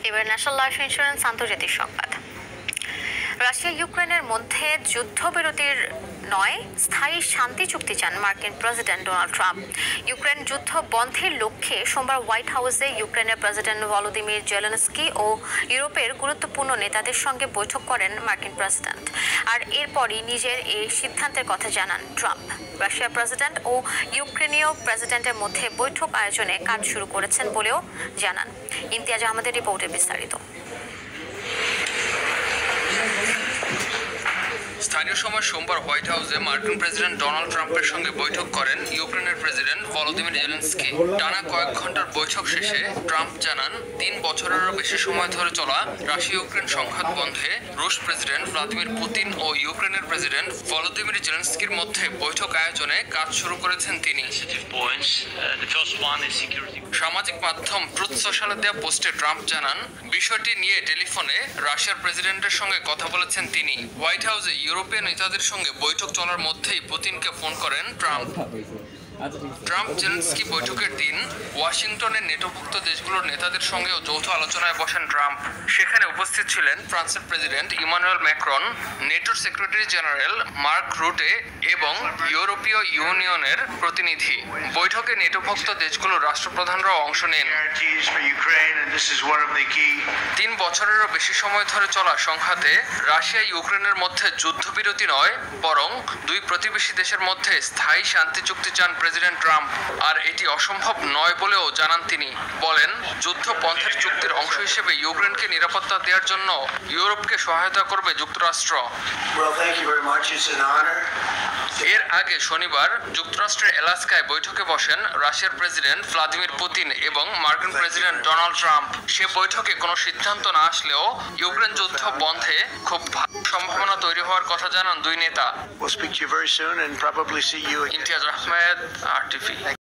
এবার national life insurance আন্তর্জাতিক সংবাদ। রাশিয়া ইউক্রেনের মধ্যে যুদ্ধবিরতির নয়, স্থায়ী শান্তি চুক্তি চান মার্কিন প্রেসিডেন্ট ডোনাল্ড ট্রাম্প। ইউক্রেন যুদ্ধ বন্ধের লক্ষ্যে সোমবার হোয়াইট হাউসে ইউক্রেনের প্রেসিডেন্ট ভলোদিমির জেলেনস্কি ও ইউরোপের গুরুত্বপূর্ণ নেতাদের সঙ্গে বৈঠক করেন মার্কিন প্রেসিডেন্ট। আর এরপরই নিজের এই সিদ্ধান্তের কথা জানান ট্রাম্প। রাশিয়ার প্রেসিডেন্ট ও ইউক্রেনীয় প্রেসিডেন্টের মধ্যে বৈঠক আয়োজনে কাজ শুরু করেছেন বলেও জানান। ইমতিয়াজ আহমেদের রিপোর্টে বিস্তারিত। স্থানীয় সময় সোমবার হোয়াইট হাউসে মার্কিন প্রেসিডেন্ট ডোনাল্ড ট্রাম্পের সঙ্গে বৈঠক করেন ইউক্রেনের প্রেসিডেন্ট ভলোদিমির জেলেনস্কি। টানা কয়েক ঘন্টার বৈঠক শেষে ট্রাম্প জানান 3 বছরেরও বেশি সময় ধরে চলা রাশিয়া ইউক্রেন সংঘাত বন্ধে রুশ প্রেসিডেন্ট ভ্লাদিমির পুতিন ও ইউক্রেনের প্রেসিডেন্ট ভলোদিমির জেলেনস্কির মধ্যে বৈঠক আয়োজনে কাজ শুরু করেছেন তিনি। সামাজিক মাধ্যম ট্রুথ সোশ্যালে দেওয়া পোস্টে ট্রাম্প জানান, বিষয়টি নিয়ে টেলিফোনে রাশিয়ার প্রেসিডেন্টের সঙ্গে কথা বলেছেন তিনি। হোয়াইট হাউসে ইউরোপীয় নেতাদের সঙ্গে বৈঠক চলার মধ্যেই পুতিনকে ফোন করেন ট্রাম্প। জেলেনস্কি বৈঠকের দিন ওয়াশিংটনের নেটোভুক্ত দেশগুলোর নেতাদের সঙ্গেও যৌথ আলোচনায় বসেন ট্রাম্প। সেখানে উপস্থিত ছিলেন ফ্রান্সের প্রেসিডেন্ট ইমানুয়েল ম্যাক্রন, নেটোর সেক্রেটারি জেনারেল মার্ক রুটে এবং ইউরোপীয় ইউনিয়নের প্রতিনিধি। বৈঠকে নেটোভুক্ত দেশগুলোর রাষ্ট্রপ্রধানরাও অংশ নেন। 3 বছরেরও বেশি সময় ধরে চলা সংঘাতে রাশিয়া ইউক্রেনের মধ্যে যুদ্ধবিরতি নয়, বরং দুই প্রতিবেশী দেশের মধ্যে স্থায়ী শান্তি চুক্তি চান প্রেসিডেন্ট ট্রাম্প। আর এটি অসম্ভব নয় বলেও জানান তিনি। বলেন, যুদ্ধ বন্ধের চুক্তির অংশ হিসেবে ইউক্রেনকে নিরাপত্তা দেওয়ার জন্য ইউরোপকে সহায়তা করবে যুক্তরাষ্ট্র। এর আগে শনিবার যুক্তরাষ্ট্রের আলাস্কায় বৈঠকে বসেন রাশিয়ার প্রেসিডেন্ট ভ্লাদিমির পুতিন এবং মার্কিন প্রেসিডেন্ট ডোনাল্ড ট্রাম্প। সে বৈঠকে কোনো সিদ্ধান্ত না আসলেও ইউক্রেন যুদ্ধ বন্ধে খুব ভালো সম্ভাবনা তৈরি হওয়ার কথা জানান দুই নেতা। ইমতিয়াজ আহমেদ, RTV।